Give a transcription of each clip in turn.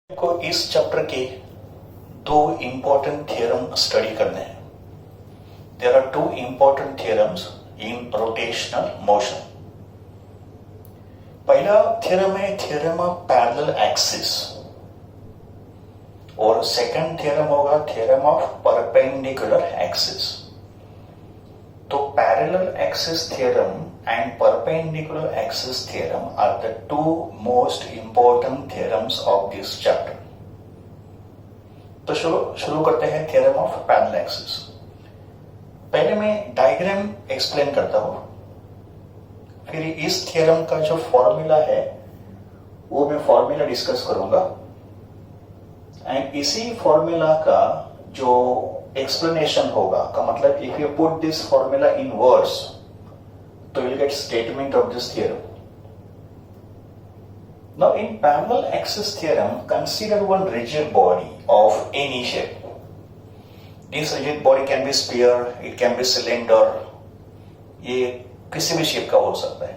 को इस चैप्टर के दो इंपॉर्टेंट थ्योरम स्टडी करने हैं. There are two important theorems in rotational motion. पहला थ्योरम है थ्योरम ऑफ पैरेलल एक्सिस और सेकंड थ्योरम होगा थ्योरम ऑफ परपेंडिकुलर एक्सिस. तो parallel axis theorem and perpendicular axis theorem are the two most important theorems of this chapter. तो शुरू करते हैं theorem of parallel axis. पहले मैं डायग्राम एक्सप्लेन करता हूं, फिर इस थ्योरम का जो फॉर्मूला है वो मैं फॉर्मूला डिस्कस करूंगा एंड इसी फॉर्मूला का जो एक्सप्लेनेशन होगा का मतलब if you put this formula in words so you will get statement of this theorem. Now in parallel axis theorem, consider one rigid body of any shape. This rigid body can be sphere, it can be cylinder, ये किसी भी shape का हो सकता है.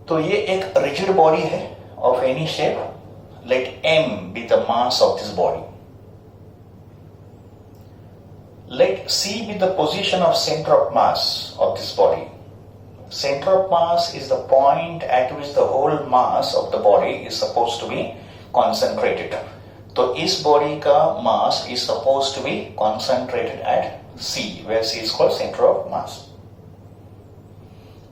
तो ये एक rigid body है of any shape. Let m be the mass of this body. Let c be the position of center of mass of this body. Center of mass is the point at which the whole mass of the body is supposed to be concentrated. तो इस body का mass is supposed to be concentrated at C, where C is called center of mass.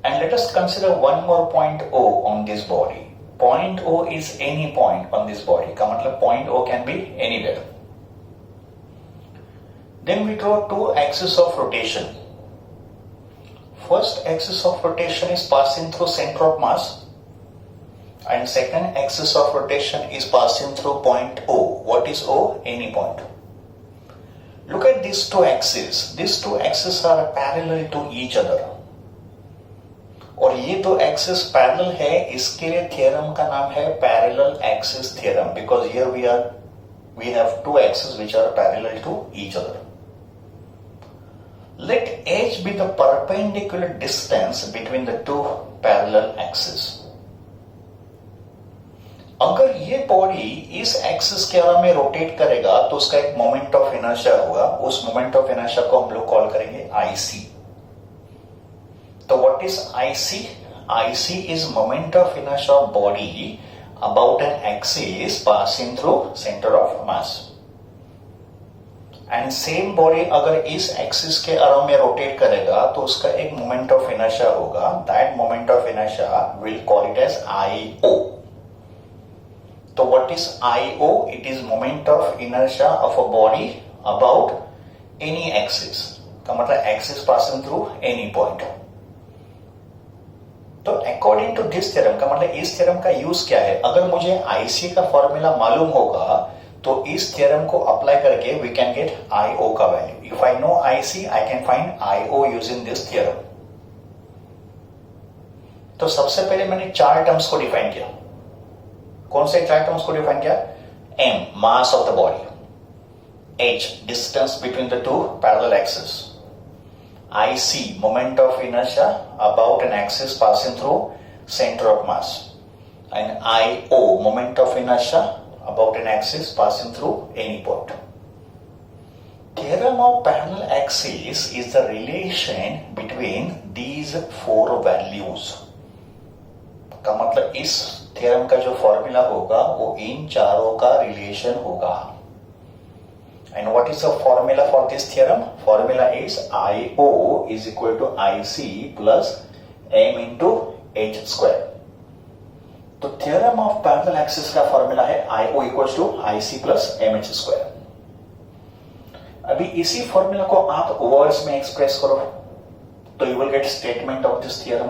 And let us consider one more point O on this body. Point O is any point on this body. का मतलब point O can be anywhere. Then we draw two axes of rotation. First axis of rotation is passing through center of mass and second axis of rotation is passing through point O. What is O? Any point. Look at these two axes. These two axes are parallel to each other. और ये दो axis parallel है, इसके लिए theorem का नाम है parallel axis theorem because here we have two axes which are parallel to each other. Let h be the perpendicular distance between the two parallel axes. अगर ये बॉडी इस एक्सिस के अलावा में रोटेट करेगा तो उसका एक मोमेंट ऑफ इनर्शिया होगा. उस मोमेंट ऑफ इनर्शिया को हम लोग कॉल करेंगे IC. तो what is IC? IC is moment of inertia of body about an axis passing through centre of mass. And same body अगर इस एक्सिस के अराउंड में रोटेट करेगा तो उसका एक मोमेंट ऑफ इनर्शिया होगा. That moment of inertia will call it as IO. तो what is IO? It is moment of inertia of a body about any axis. का मतलब axis passing through any point. तो according to this theorem का मतलब इस थ्योरम का use क्या है? अगर मुझे IC का फॉर्मूला मालूम होगा तो इस थ्योरम को अप्लाई करके वी कैन गेट IO का value. If I know IC I can find IO using this theorem. तो सबसे पहले मैंने चार टर्म्स को डिफाइन किया. कौन से चार टर्म्स को डिफाइन किया? M mass of the body, H distance between the two parallel axis, IC moment of inertia about an axis passing through centre of mass, and IO moment of inertia about an axis passing through any point. Theorem of parallel axis is the relation between these four values. का मतलब इस थ्योरम का जो formula होगा वो इन चारों का रिलेशन होगा. And what is the formula for this theorem? Formula is IO is equal to IC plus M into H square. तो थ्योरम ऑफ पैरेलल एक्सिस का फॉर्मूला है IO equals to IC plus MH square. अभी इसी formula को आप words में express करो तो you will get statement of this theorem.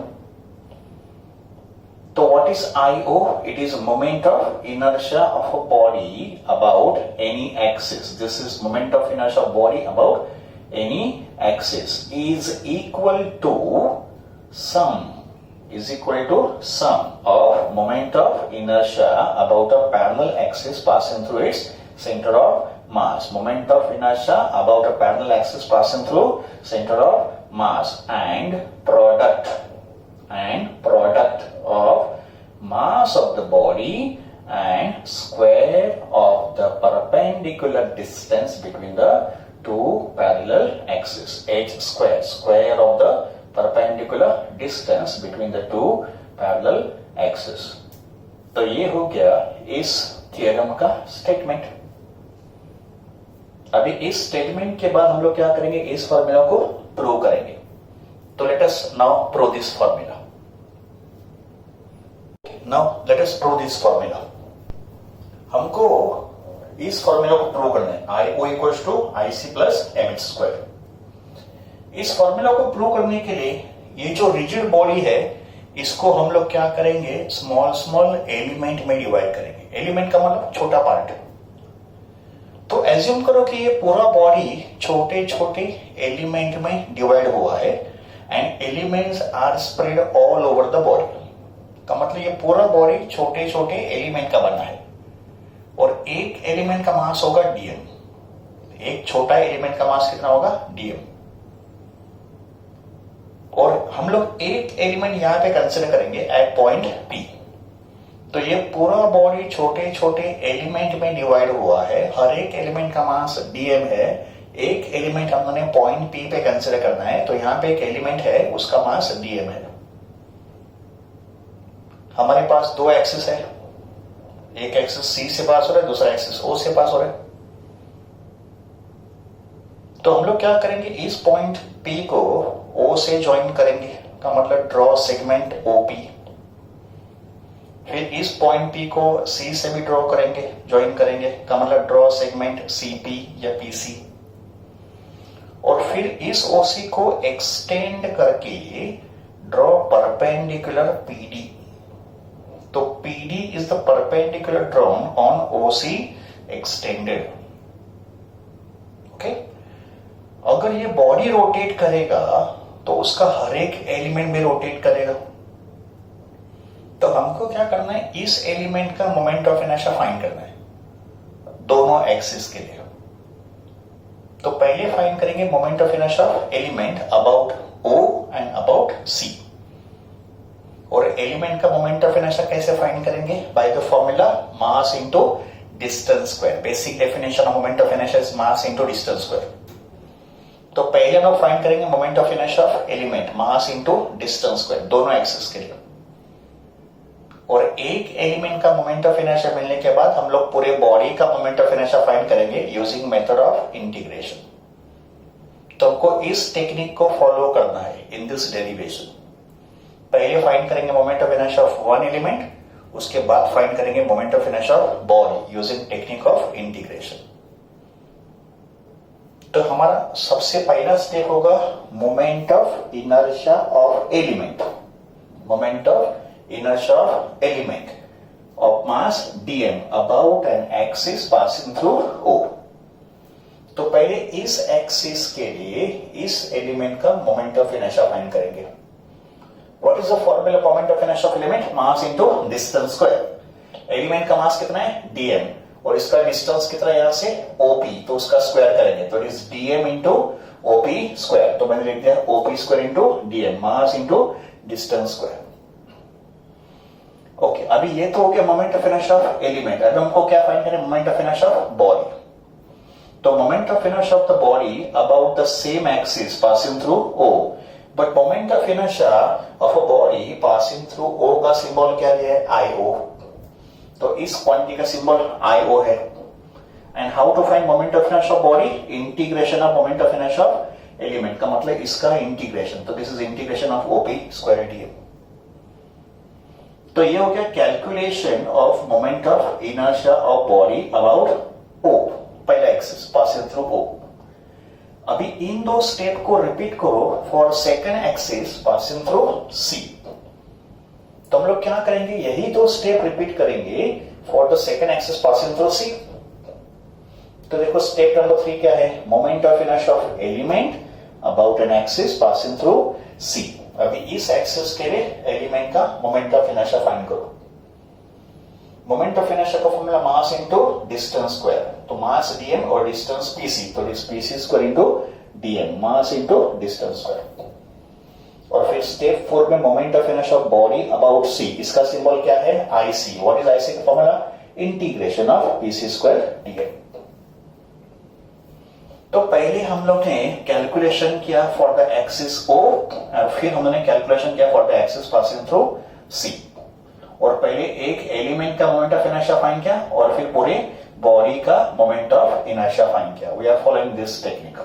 तो what is IO? It is moment of inertia of a body about any axis. This is moment of inertia of body about any axis is equal to sum of moment of inertia about a parallel axis passing through its center of mass. Moment of inertia about a parallel axis passing through center of mass and product of mass of the body and square of the perpendicular distance between the two parallel axes. H square, square of the perpendicular distance between the two parallel axes. तो ये हो गया इस theorem का statement. अभी इस statement के बाद हम लोग क्या करेंगे, इस फॉर्मूला को प्रूव करेंगे. तो let us now prove this formula. Now let us prove this formula. हमको इस फॉर्मूला को प्रूव करना है. I O equals to I C plus M H square. इस फॉर्मूला को प्रूव करने के लिए ये जो रिजिड बॉडी है इसको हम लोग क्या करेंगे, स्मॉल स्मॉल एलिमेंट में डिवाइड करेंगे. एलिमेंट का मतलब छोटा पार्ट. तो एज्यूम करो कि ये पूरा बॉडी छोटे छोटे एलिमेंट में डिवाइड हुआ है and elements are spread all over the body. का मतलब ये पूरा बॉडी छोटे छोटे एलिमेंट का बना है और एक एलिमेंट का मास होगा डीएम. एक छोटा एलिमेंट का मास कितना होगा, डीएम. और हम लोग एक एलिमेंट यहां पे कंसिडर करेंगे एट पॉइंट पी. तो ये पूरा बॉडी छोटे छोटे एलिमेंट में डिवाइड हुआ है. हर एक एलिमेंट का मास डीएम है. एक एलिमेंट हमने पॉइंट पी पे कंसिडर करना है. तो यहां पे एक एलिमेंट है, उसका मास डीएम है. हमारे पास दो एक्सिस है. एक एक्सिस सी से पास हो रहा है, दूसरा एक्सिस ओ से पास हो रहा है. तो हम लोग क्या करेंगे, इस पॉइंट पी को ओ से ज्वाइन करेंगे. का मतलब ड्रॉ सेगमेंट ओपी. फिर इस पॉइंट पी को सी से भी ड्रॉ करेंगे, ज्वाइन करेंगे. का मतलब ड्रॉ सेगमेंट सीपी या पीसी. और फिर इस ओसी को एक्सटेंड करके ड्रॉ परपेंडिकुलर पीडी. तो PD is the perpendicular drawn on OC extended. Okay. अगर ये बॉडी रोटेट करेगा तो उसका हर एक एलिमेंट में रोटेट करेगा. तो हमको क्या करना है, इस एलिमेंट का मोमेंट ऑफ इनर्शिया फाइंड करना है दोनों एक्सिस के लिए. तो पहले फाइंड करेंगे moment of inertia of element about O and about C. और एलिमेंट का मोमेंट ऑफ इनर्शिया कैसे फाइंड करेंगे, by the formula mass into distance square. Basic definition of moment of inertia is mass into distance square. तो पहले हम find करेंगे moment of inertia of element mass into distance square दोनों axis के लिए. और एक एलिमेंट का मोमेंट ऑफ इनर्शिया मिलने के बाद हम लोग पूरे बॉडी का मोमेंट ऑफ इनर्शिया फाइंड करेंगे यूजिंग मेथड ऑफ इंटीग्रेशन. तो हमको इस टेक्निक को फॉलो करना है इन दिस डेरिवेशन. पहले फाइंड करेंगे moment of inertia of one element, उसके बाद फाइंड करेंगे moment of inertia of body using technique of integration. तो हमारा सबसे पहला स्टेप होगा moment of inertia of element. Moment of inertia of element of mass DM about an axis passing through ओ. तो पहले इस एक्सिस के लिए इस एलिमेंट का मोमेंट ऑफ इनर्शिया फाइंड करेंगे. What is the formula of moment of inertia of element? Mass into distance square. Element का mass कितना है, dm. और इसका डिस्टेंस कितना है यहां से, op. तो उसका स्क्वायर करेंगे तो it is dm into op square. तो मैंने लिख दिया op square into dm, mass into distance square. Okay. अभी ये तो हो गया moment of inertia of element. अब हमको क्या फाइंड करें, moment of inertia of body. तो moment of inertia of the body about the same axis passing through o. But moment of inertia of a body passing through O का symbol क्या है, IO. तो इस quantity का symbol IO है. And how to find moment of inertia of body, integration of moment of inertia of element. का मतलब इसका इंटीग्रेशन. तो this is integration of OP square dm. तो ये हो गया calculation of moment of inertia of body about O, पहला axis passing through O. अभी इन दो स्टेप को रिपीट करो for second axis passing through C. तो हम लोग क्या करेंगे, यही दो स्टेप रिपीट करेंगे for the second axis passing through C. तो देखो स्टेप नंबर 3 क्या है, moment of inertia of element about an axis passing through C. अभी इस एक्सिस के लिए एलिमेंट का मोमेंट ऑफ इनर्शिया फाइंड करो. मोमेंट ऑफ इनर्शिया का formula mass into distance square. तो मास dm और डिस्टेंस pc. तो pc स्क्वायर इनटू dm, मास इनटू डिस्टेंस स्क्वायर. और फिर स्टेप 4 में moment of inertia of body about c. इसका सिंबल क्या है, ic. व्हाट इज ic का formula, integration of PC square DM. तो पहले हम लोग ने कैलकुलेशन किया फॉर द एक्सिस ओ, फिर हम लोग ने कैलकुलेशन किया for the axis passing through C, और पहले एक एलिमेंट का मोमेंट ऑफ इनर्शिया फाइंड किया और फिर पूरे बॉडी का मोमेंट ऑफ इनर्शिया फाइंड किया। We are following this technique.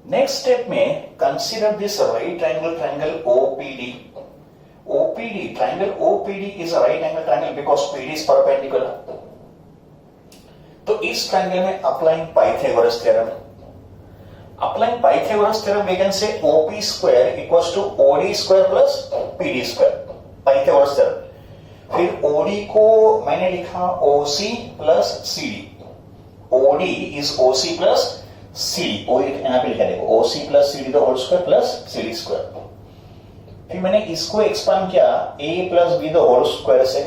Next step में consider this right angle triangle OPD. OPD triangle OPD is a right angle triangle because PD is perpendicular. तो इस triangle में applying Pythagoras theorem, applying Pythagoras theorem we can say OP square equals to OD square plus PD square, Pythagoras theorem. फिर OD को मैंने लिखा OC plus CD, OD is OC plus CD, यहां पे लिखा देखो OC plus CD the whole square plus CD square. फिर मैंने इसको एक्सपांड किया A plus B the whole square से,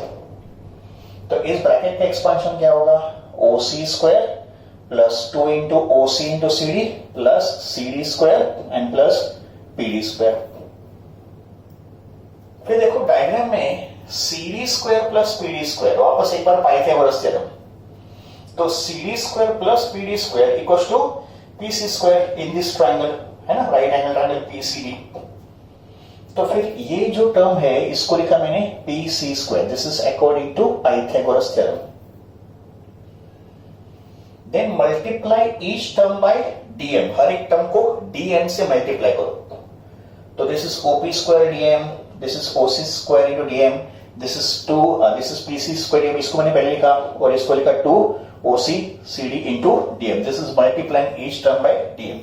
तो इस ब्रैकेट का एक्सपांशन क्या होगा OC square plus 2 into OC into CD plus CD square and plus PD square. फिर देखो डायग्राम में CD square plus PD square, वापस एक बार पाइथागोरस थ्योरम, तो CD square plus PD square equals to PC square in this triangle, है ना, right angle triangle PCD। तो फिर ये जो टर्म है इसको लिखा मैंने PC square, this is according to Pythagoras theorem. Then multiply each term by dm, हर एक टर्म को dm से मल्टीप्लाई करो। तो this is OP square dm, this is OC square into dm, this is PC square dm, इसको मैंने पहले लिखा, और इसको लिखा 2 OC CD into dm, this is multiplying each term by dm।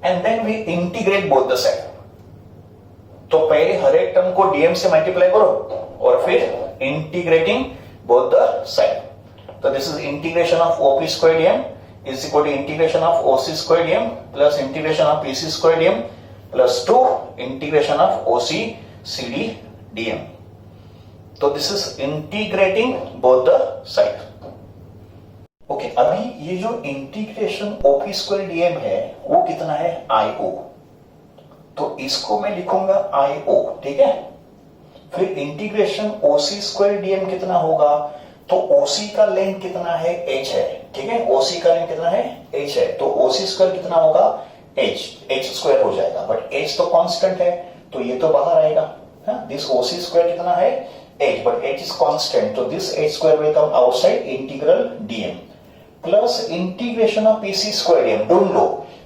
And then we integrate both the side. तो पहले हर एक टर्म को dm से मल्टीप्लाई करो और फिर इंटीग्रेटिंग बोथ द साइड। तो this is integration of OP square dm is equal to integration of OC square dm plus integration of PC square dm plus 2 integration of OC CD dm। तो this is integrating both the side. Okay, अभी ये जो integration OP square dm है वो कितना है IO, तो इसको मैं लिखूंगा IO, ठीक है। फिर इंटीग्रेशन OC स्क्वायर dm कितना होगा, तो OC का लेंथ कितना है h है, ठीक है, OC का लेंथ कितना है h है, तो OC स्क्वायर कितना होगा h स्क्वायर हो जाएगा, बट h तो कांस्टेंट है तो ये तो बाहर आएगा। दिस OC स्क्वायर कितना है h, but h is constant, तो this h square will come outside integral dm plus integration of PC square dm। ढूंढ लो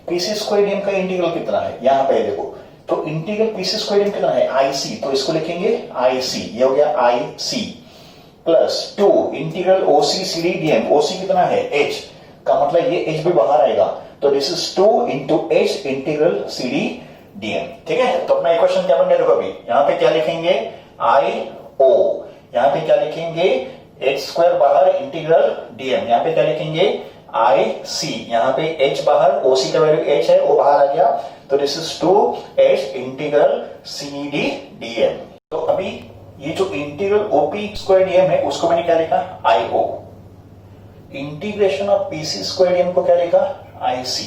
PC स्क्वायर dm का इंटीग्रल कितना है, यहां पे देखो, तो इंटीग्रल PC स्क्वायर dm कितना है IC, तो इसको लिखेंगे IC, ये हो गया IC plus 2 integral OC CD dm, OC कितना है h, का मतलब ये h भी बाहर आएगा, तो this is 2 into h integral CD dm, ठीक है। तो अपना इक्वेशन क्या बन गया, देखो अभी यहां पे क्या लिखेंगे IO, यहां पे क्या लिखेंगे h स्क्वायर बाहर इंटीग्रल dm, यहां पे क्या लिखेंगे IC, यहां पे h बाहर, OC का वैल्यू h है वो बाहर आ गया, तो this is 2h integral CD dm। तो अभी ये जो इंटीग्रल OP स्क्वायर dm है उसको मैंने क्या लिखा IO, integration of PC square dm को क्या लिखा IC,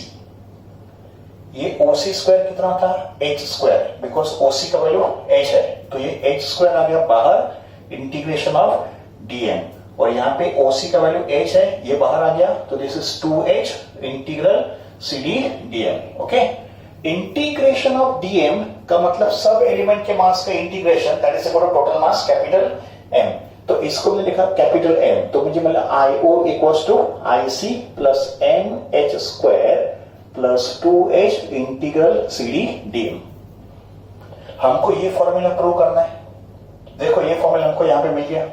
ये OC स्क्वायर कितना था h स्क्वायर, बिकॉज OC का वैल्यू h है, तो ये h स्क्वायर आ गया बाहर इंटीग्रेशन ऑफ dm, और यहाँ पे OC का वैल्यू h है ये बाहर आ गया, तो this is 2h integral CD dm। Okay, integration of dm का मतलब सब एलिमेंट के मास का integration, that is equal to total mass capital M, तो इसको मैंने लिखा कैपिटल M, तो मुझे मिला IO equals to IC plus MH square plus 2H integral CD dm। हमको ये फॉर्मूला प्रूव करना है, देखो ये फॉर्मूला हमको यहां पे मिल गया,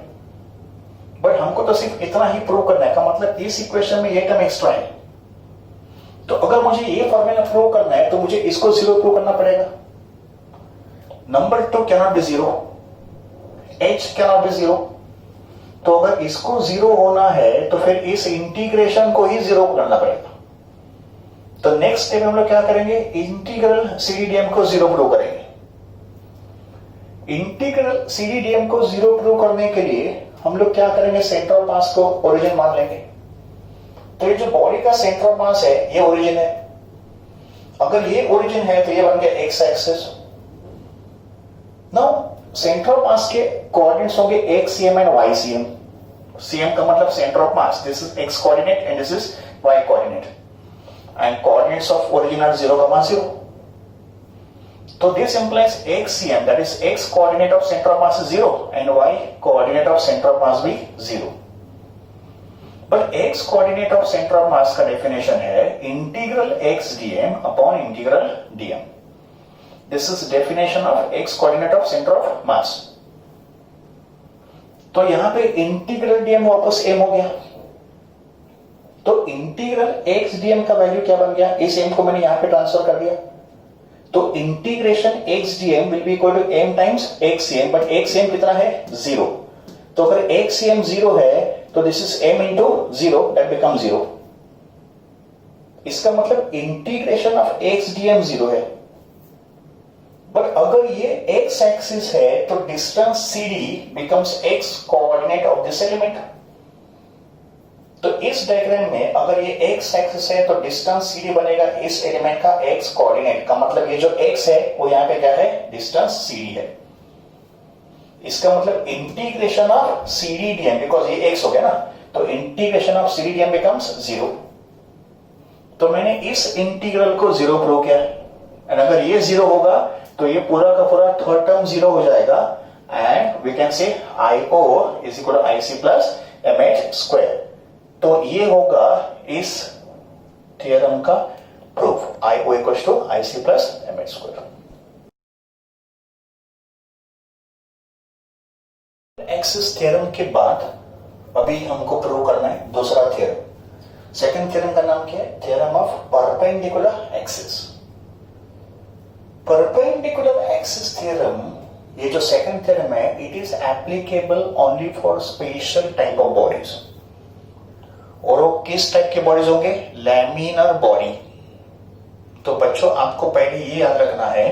बट हमको तो सिर्फ इतना ही प्रूव करना है, का मतलब इस इक्वेशन में ये टर्म एक्स्ट्रा है, तो अगर मुझे ये फॉर्मूला प्रूव करना है तो मुझे इसको जीरो प्रूव करना पड़ेगा। Number 2 can not be zero, h can not be zero, तो अगर इसको जीरो होना है तो फिर इस इंटीग्रेशन को ही जीरो करना पड़ेगा। तो नेक्स्ट स्टेप हम लोग क्या करेंगे, इंटीग्रल CD dm को जीरो प्रूव करेंगे। इंटीग्रल CD dm को जीरो प्रूव करने के लिए हम लोग क्या करेंगे, सेंटर ऑफ मास को ओरिजिन मान लेंगे, तो ये जो बॉडी का सेंटर ऑफ मास है ये ओरिजिन है, अगर ये ओरिजिन है तो ये बन गया x axis. Now centre of mass के कोऑर्डिनेट्स होंगे x cm and y cm. cm का मतलब centre of mass. This is x coordinate and this is y coordinate. And coordinates of origin are 0, 0. So this implies x cm, that is x coordinate of center of mass is 0 and y coordinate of center of mass भी 0. But x coordinate of center of mass का definition है integral x dm upon integral dm. This is definition of x coordinate of center of mass. तो यहां पे integral dm वापस m हो गया. तो इंटीग्रल x dm का वैल्यू क्या बन गया? इस m को मैंने यहां पे ट्रांसफर कर दिया. तो integration x dm will be equal to m times x cm, but x cm कितना है? 0. तो अगर x cm 0 है तो this is m into 0, that become 0. इसका मतलब इंटीग्रेशन ऑफ x dm 0 है. बट अगर ये x एक्सिस है तो distance cd becomes x coordinate of this element. तो इस डायग्राम में अगर ये x एक्सिस है तो डिस्टेंस cd बनेगा इस एलिमेंट का x कोऑर्डिनेट का. मतलब ये जो x है वो यहां पे क्या है? डिस्टेंस cd है. इसका मतलब integration of cd dm, because ये x हो गया ना, तो integration of cd dm becomes 0. तो मैंने इस इंटीग्रल को 0 प्रूव किया. एंड अगर ये 0 होगा तो ये पूरा का पूरा थर्ड टर्म 0 हो जाएगा. And we can say IO is equal to IC plus mh square. तो ये होगा इस थ्योरम का proof. IO equals to IC plus mh square. Axis theorem के बाद अभी हमको प्रूव करना है दूसरा थ्योरम. सेकंड थ्योरम का नाम क्या है? Theorem of perpendicular axis. Perpendicular axis theorem, ये जो सेकंड थ्योरम है, it is applicable only for special type of bodies. और वो किस टाइप के बॉडीज होंगे? Laminar body. तो बच्चों आपको पहले ये याद रखना है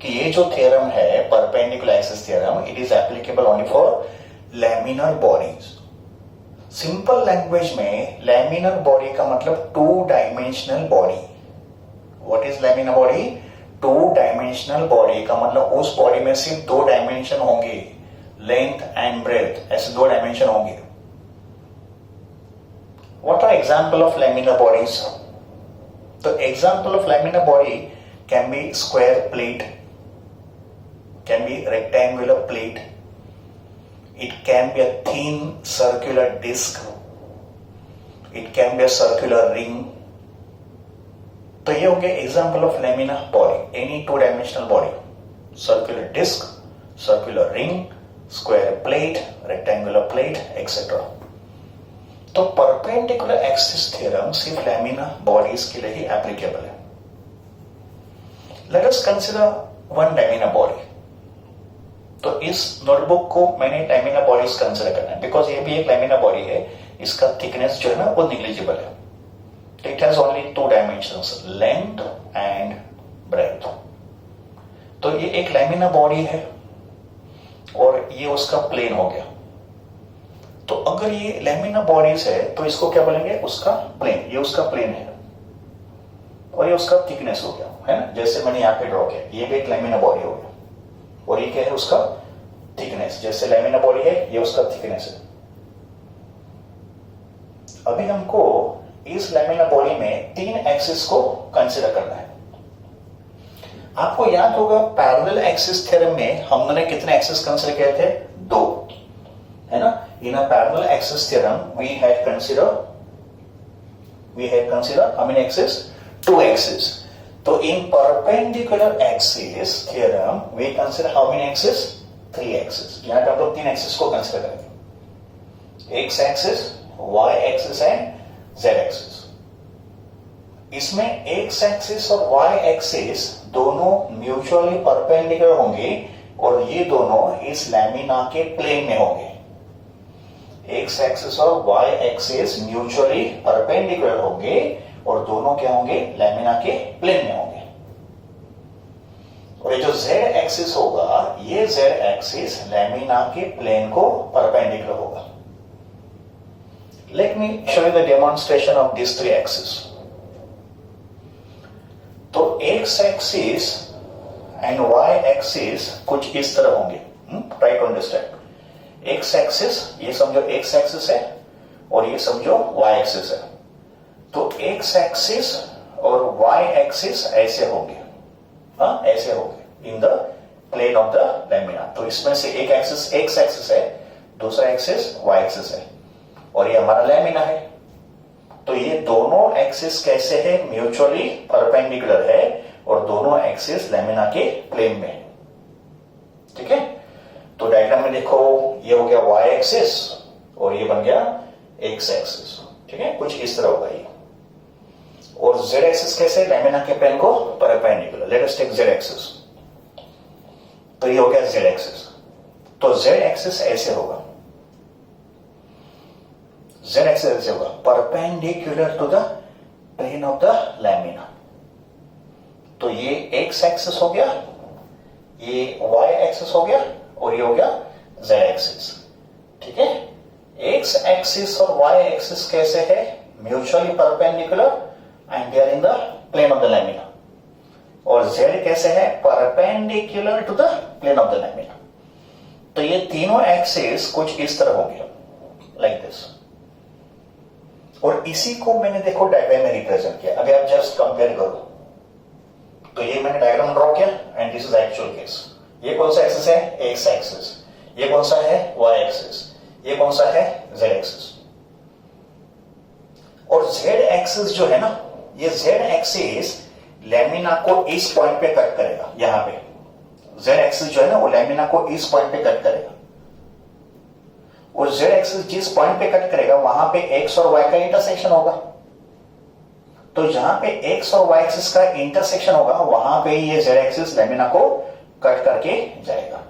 कि ये जो थ्योरम है perpendicular axis theorem, it is applicable only for laminar bodies. Simple language में लैमिनर बॉडी का मतलब 2 dimensional body. What is laminar body? 2 dimensional body का मतलब उस बॉडी में सिर्फ 2 डायमेंशन होंगे, लेंथ एंड ब्रेथ, ऐसे 2 डायमेंशन होंगे. What are example of laminar bodies? The example of laminar body can be square plate, can be rectangular plate, it can be a thin circular disc, it can be a circular ring. तो ये होंगे example of laminar body, any 2-dimensional body, circular disc, circular ring, square plate, rectangular plate, etc. तो perpendicular axis theorem सिर्फ laminar bodies के लिए ही applicable है. Let us consider one laminar body. तो इस नोटबुक को मैंने लैमिनर बॉडीज कंसीडर करना है बिकॉज ये भी एक लैमिनर बॉडी है. इसका थिकनेस जो है ना वो निग्लिजिबल है. It has only 2 dimensions, length and breadth. तो ये एक लैमिनर बॉडी है और ये उसका प्लेन हो गया. तो अगर ये लैमिनर बॉडीज है तो इसको क्या बोलेंगे? उसका प्लेन. ये उसका प्लेन है और ये उसका थिकनेस हो गया, है ना, जैसे मैंने यहां पे ड्रॉ किया. ये भी एक लैमिनर बॉडी हो गया और ये क्या है? उसका थिकनेस. जैसे लैमिनर बॉडी है ये उसका थिकनेस है. अभी हमको इस लैमिनर बॉडी में 3 एक्सिस को कंसीडर करना है. आपको याद होगा पैरेलल एक्सिस थ्योरम में हमने कितने एक्सिस कंसीडर किए थे? 2, है ना. In a parallel axis theorem, we had considered how many axes? 2 axes. So in perpendicular axis theorem, we consider how many axes? 3 axes. यहाँ पे हम लोग 3 axis को consider करेंगे. X axis, Y axis and Z axis. इसमें X axis और Y axis दोनों mutually perpendicular होंगे और ये दोनों इस लैमिना के प्लेन में होंगे. X एक्सिस और Y एक्सिस म्यूचुअली परपेंडिकुलर होंगे और दोनों क्या होंगे? लैमिना के प्लेन में होंगे. और ये जो Z एक्सिस होगा, ये Z एक्सिस लैमिना के प्लेन को परपेंडिकुलर होगा. Let me show you the demonstration of this 3 axis. तो X axis and Y axis कुछ इस तरह होंगे. Try to understand. X axis, ये समझो एक्स एक्सिस है और ये समझो वाई एक्सिस है। तो एक्स एक्सिस और वाई एक्सिस ऐसे होंगे, ऐसे होंगे in the plane of the lamina. तो इसमें से एक एक्सिस एक्स एक्सिस है, दूसरा एक्सिस वाई एक्सिस है और ये हमारा लैमिना है। तो ये दोनों एक्सिस कैसे है? म्यूचुअली परपेंडिकुलर है और दोनों एक्सिस लैमिना के प्लेन में है। ठीक है, तो डायग्राम में देखो, ये हो गया वाई एक्सिस और ये बन गया एक्स एक्सिस। ठीक है, कुछ इस तरह होगा ये। और जेड एक्सिस कैसे? लैमिना के प्लेन को perpendicular. Let us take Z axis. तो ये हो गया जेड एक्सिस। तो जेड एक्सिस ऐसे होगा, जेड एक्सिस ऐसे होगा, perpendicular to the plane of the lamina. तो ये एक्स एक्सिस हो गया, ये वाई एक्सिस हो गया और ये हो गया जेड एक्सिस। ठीक है, एक्स एक्सिस और वाई एक्सिस कैसे है? Mutually perpendicular and they are in the plane of the lamina. और जेड कैसे है? Perpendicular to the plane of the lamina. तो ये तीनों एक्सिस कुछ इस तरह होंगे, लाइक दिस। और इसी को मैंने देखो डायग्राम में रिप्रेजेंट किया। अगर आप जस्ट कंपेयर करो तो ये मैंने डायग्राम ड्रॉ किया and this is actual case. ये कौन सा एक्सिस है? X axis. ये कौन सा है? Y axis. ये कौन सा है? Z axis. और जेड एक्सिस जो है ना, ये जेड एक्सिस लैमिना को इस पॉइंट पे कट करेगा। यहां पे जेड एक्सिस जो है ना, वो लैमिना को इस पॉइंट पे कट करेगा। और जेड एक्सिस जिस पॉइंट पे कट करेगा वहां पे एक्स और वाई का इंटरसेक्शन होगा। तो जहां पे एक्स और वाई एक्सिस का इंटरसेक्शन होगा वहां पे ये जेड एक्सिस लैमिना को कट करके जाएगा।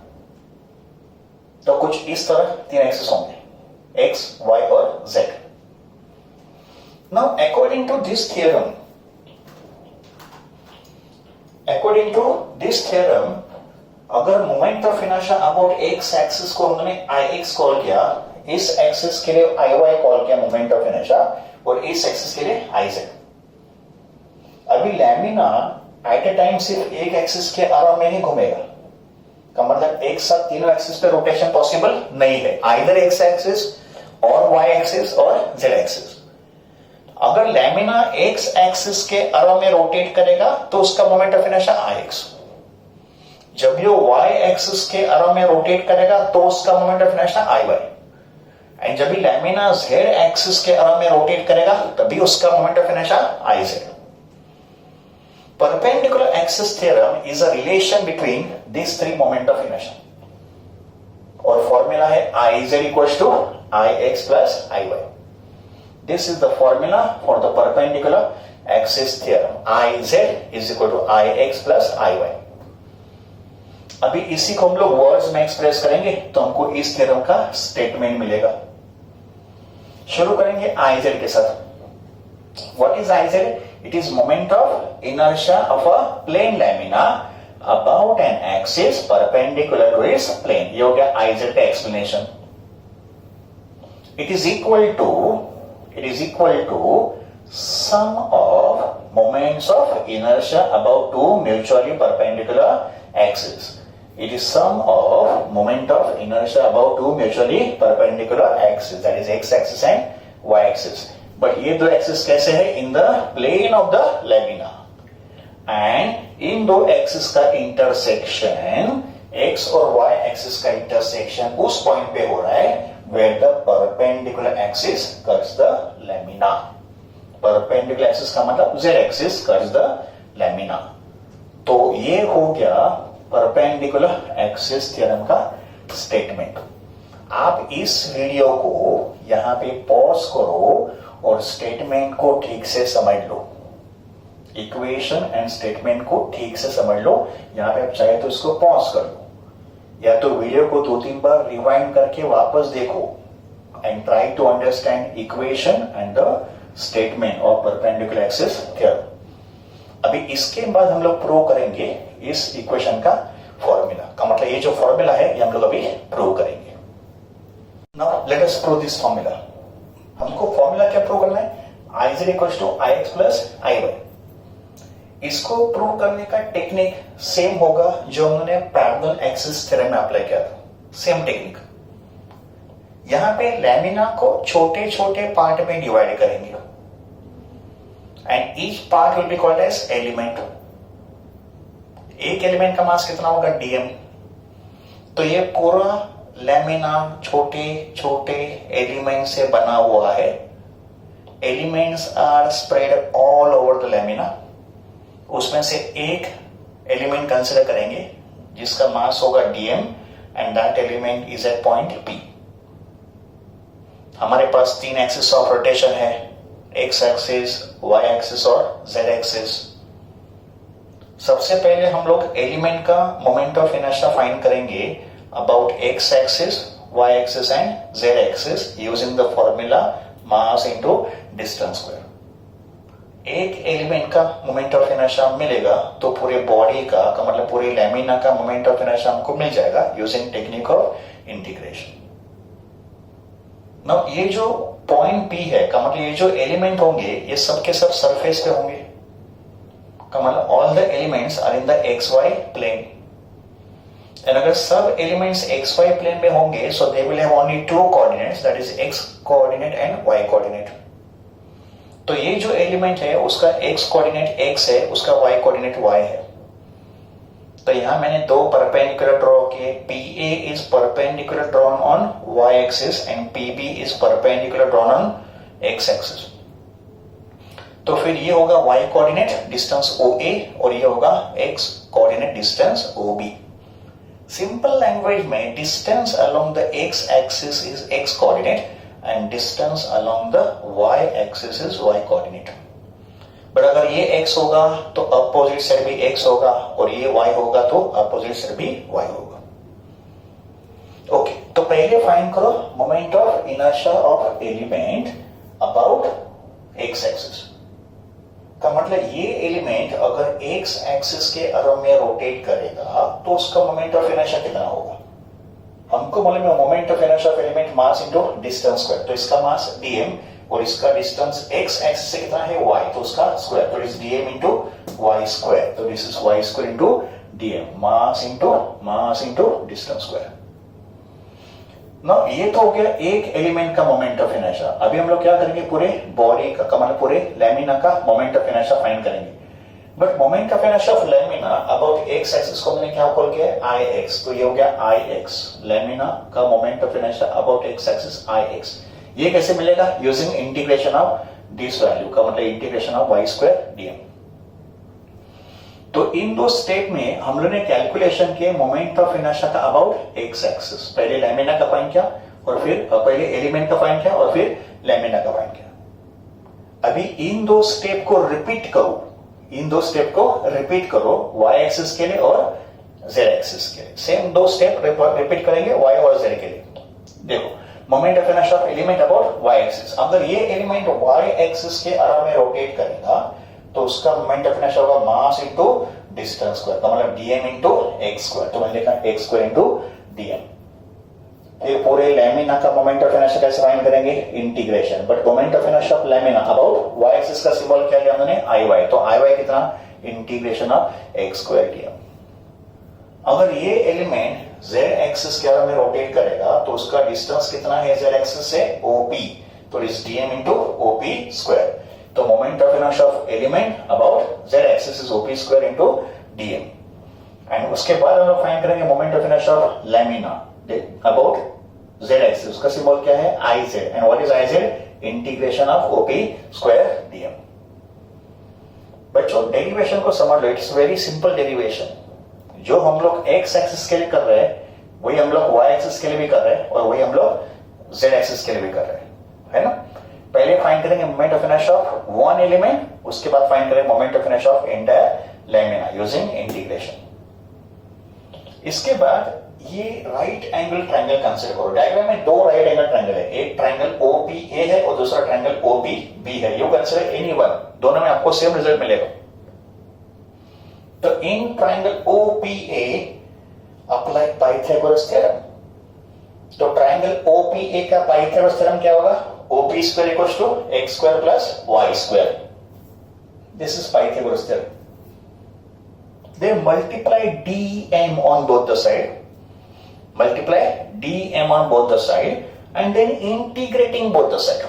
तो कुछ इस तरह तीन एक्सिस होंगे, एक्स, वाई और Z. Now according to this theorem, अगर moment of inertia about X axis को हमने आई एक्स कॉल किया, इस एक्सिस के लिए आई वाई कॉल किया मोमेंट ऑफ इनर्शिया, और इस एक्सिस के लिए आई जेड। अभी लैमिना एट ए टाइम सिर्फ एक एक्सिस के अराउंड में ही घूमेगा, का मतलब एक साथ तीनों एक्सिस पे रोटेशन पॉसिबल नहीं है, आइदर एक्स एक्सिस और वाई एक्सिस और जेड एक्सिस। अगर लैमिना एक्स एक्सिस के अराउंड में रोटेट करेगा तो उसका moment of inertia I X. जब ये वाई एक्सिस के अराउंड में रोटेट करेगा तो उसका moment of inertia I Y. And जब भी लैमिना जेड एक्सिस के अराउंड में रोटेट करेगा तभी उसका moment of inertia I Z. Perpendicular axis theorem is a relation between these three moment of inertia. और फॉर्मूला है Iz equals to Ix plus Iy. This is the formula for the perpendicular axis theorem. Iz is equal to Ix plus Iy. अभी इसी को हम लोग words में express करेंगे तो हमको इस थ्योरम का स्टेटमेंट मिलेगा। शुरू करेंगे Iz के साथ। What is Iz? It is moment of inertia of a plane lamina about an axis perpendicular to its plane. ये हो गया Iz का explanation. It is equal to sum of moments of inertia about two mutually perpendicular axes. It is sum of moment of inertia about two mutually perpendicular axes, that is x axis and y axis. But ये दो axis कैसे है? In the plane of the lamina. And इन दो axis का intersection, X और Y axis का intersection उस पॉइंट पे हो रहा है where the perpendicular axis cuts the lamina. Perpendicular axis का मतलब Z axis cuts the lamina. तो ये हो गया परपेंडिकुलर एक्सिस थ्योरम का स्टेटमेंट। आप इस वीडियो को यहां पे पॉज करो और स्टेटमेंट को ठीक से समझ लो, इक्वेशन एंड स्टेटमेंट को ठीक से समझ लो। यहां पे आप चाहे तो इसको पॉज कर लो या तो वीडियो को 2-3 बार रिवाइंड करके वापस देखो and try to understand equation and the statement of perpendicular axis theorem. अभी इसके बाद हम लोग प्रूव करेंगे इस इक्वेशन का फॉर्मूला। का मतलब ये जो फॉर्मूला है ये हम लोग अभी प्रूव करेंगे। Now let us prove this formula. हमको फॉर्मूला क्या प्रूव करना है? Iz equals to Ix plus Iy। इसको प्रूव करने का टेक्निक सेम होगा जो हमने पैरेलल एक्सिस थ्योरम में अप्लाई किया था। Same technique. यहां पे लैमिना को छोटे छोटे पार्ट में डिवाइड करेंगे and each part will be called as element. एक एलिमेंट का मास कितना होगा, डीएम। तो ये पूरा लैमिना छोटे छोटे एलिमेंट से बना हुआ है। Elements are spread all over the lamina. उसमें से एक एलिमेंट कंसिडर करेंगे जिसका मास होगा DM and that element is at point P. हमारे पास 3 एक्सिस ऑफ रोटेशन है, एक्स एक्सिस, वाई एक्सिस और जेड एक्सिस। सबसे पहले हम लोग एलिमेंट का मोमेंट ऑफ इनर्शिया फाइंड करेंगे about X axis, Y axis and Z axis using the formula mass into distance square. एक एलिमेंट का मोमेंट ऑफ इनर्शिया मिलेगा तो पूरे बॉडी का मतलब पूरे लैमिना का मोमेंट ऑफ इनर्शिया हमको मिल जाएगा using technique of integration. Now ये जो पॉइंट पी है का मतलब ये जो एलिमेंट होंगे ये सब के सब सरफेस पे होंगे का मतलब all the elements are in the X Y plane. And अगर सब एलिमेंट्स एक्स वाई प्लेन में होंगे so they will have only 2 coordinates, that is X coordinate and Y coordinate. तो ये जो एलिमेंट है उसका एक्स कोऑर्डिनेट एक्स है, उसका वाई कोऑर्डिनेट वाई है। तो यहां मैंने 2 परपेंडिकुलर ड्रॉ किए। PA is perpendicular drawn on y axis and PB is perpendicular drawn on x axis. तो फिर ये होगा y कोऑर्डिनेट डिस्टेंस OA और ये होगा x coordinate distance OB। Simple language में distance along the x axis is x coordinate and distance along the y axis is y coordinate. But अगर ये x होगा तो अपोजिट साइड भी x होगा और ये y होगा तो अपोजिट साइड भी y होगा। ओके, तो पहले फाइंड करो moment of inertia of element about x axis. का मतलब ये एलिमेंट अगर x एक्सिस के अराउंड में रोटेट करेगा तो उसका मोमेंट ऑफ इनर्शिया कितना होगा। हमको मालूम है moment of inertia of element mass into distance square. तो इसका मास dm और इसका डिस्टेंस x एक्सिस से कितना है y, तो उसका स्क्वायर, तो is dm into y square. तो this is y square into dm, mass into distance square. ना ये तो हो गया एक एलिमेंट का मोमेंट ऑफ इनर्शिया। अभी हम लोग क्या करेंगे, पूरे बॉडी का मतलब पूरे लैमिना का मोमेंट ऑफ इनर्शिया फाइंड करेंगे। But moment of inertia of lamina about X axis को मैंने क्या कॉल किया, Ix। तो ये हो गया Ix, लैमिना का moment of inertia about X axis Ix। ये कैसे मिलेगा, using integration of this value का मतलब integration of y square dm। तो इन 2 स्टेप में हम लोगों ने कैलकुलेशन किए मोमेंट ऑफ इनर्शिया का अबाउट एक्स एक्सिस। पहले लैमिना का फाइंड किया और फिर पहले एलिमेंट का फाइंड किया और फिर लैमिना का फाइंड किया। अभी इन 2 स्टेप को रिपीट करो, y एक्सिस के लिए और z एक्सिस के लिए। सेम 2 स्टेप रिपीट करेंगे y और z के लिए। देखो moment of inertia of element about y axis. अगर ये एलिमेंट y एक्सिस के अराउंड में रोटेट करेगा तो उसका मोमेंट ऑफ इनर्शिया होगा मास इनटू डिस्टेंस स्क्वायर का मतलब dm इंटू x स्क्वायर। तो मैंने लिखा x स्क्वायर इंटू dm। ये पूरे लैमिना का मोमेंट ऑफ इनर्शिया कैसे फाइंड करेंगे, integration. But moment of inertia of lamina about y axis का सिंबल क्या लिया हमने, iy। तो iy कितना, integration of x square dm। अगर ये एलिमेंट z एक्सिस के अराउंड में रोटेट करेगा तो उसका डिस्टेंस कितना है z एक्सिस से, OP। तो is dm into OP square. तो moment of inertia of element about z axis is OP square into dm। And उसके बाद हम लोग फाइंड करेंगे moment of inertia of lamina about z axis. उसका symbol क्या है, iz। And what is iz, integration of OP square dm। बच्चों derivation को समझ लो, इट्स वेरी सिंपल डेरिवेशन। जो हम लोग x एक्सिस के लिए कर रहे हैं वही हम लोग y एक्सिस के लिए भी कर रहे हैं और वही हम लोग z एक्सिस के लिए भी कर रहे हैं, है ना। पहले फाइंड करेंगे moment of inertia of one element, उसके बाद फाइंड करेंगे moment of inertia of entire lamina using integration. इसके बाद ये राइट एंगल ट्रायंगल कंसीडर करो। डायग्राम में 2 राइट एंगल ट्रायंगल है, एक ट्रायंगल OPA है और दूसरा ट्रायंगल OPB है। यू कंसीडर एनी वन, दोनों में आपको सेम रिजल्ट मिलेगा। तो in triangle OPA apply Pythagoras theorem. तो ट्रायंगल OPA का पाइथागोरस थ्योरम क्या होगा, OP square equals to x square plus y square. This is Pythagoras theorem. They multiply dm on both the side. multiply dm on both the side and then integrating both the side.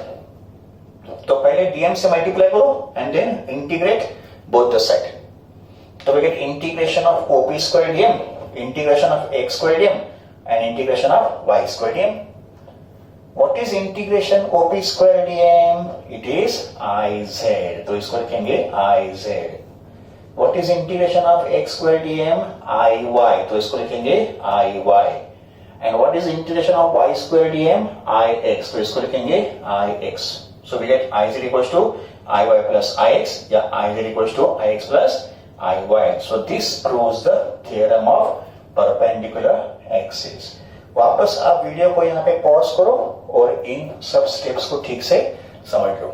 तो पहले dm से multiply करो and then integrate both the side. So we get integration of op square dm, integration of x square dm and integration of y square dm. What is integration op square dm? It is iz. तो इसको लिखेंगे iz. What is integration of x square dm? iy. तो इसको लिखेंगे iy. And what is integration of y square dm? ix. तो इसको लिखेंगे ix. So we get iz equals to iy plus ix या iz equals to ix plus iy. So this proves the theorem of perpendicular axis. वापस आप video को यहाँ पे pause करो और इन सब स्टेप्स को ठीक से समझ लो,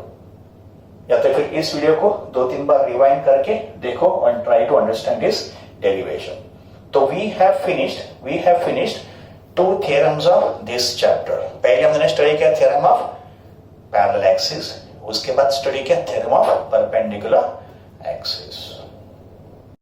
या तो फिर इस वीडियो को 2-3 बार रिवाइंड करके देखो and try to understand this derivation. तो we have finished two theorems of this chapter. पहले हमने स्टडी किया theorem of parallel axis, उसके बाद स्टडी किया theorem of perpendicular axis.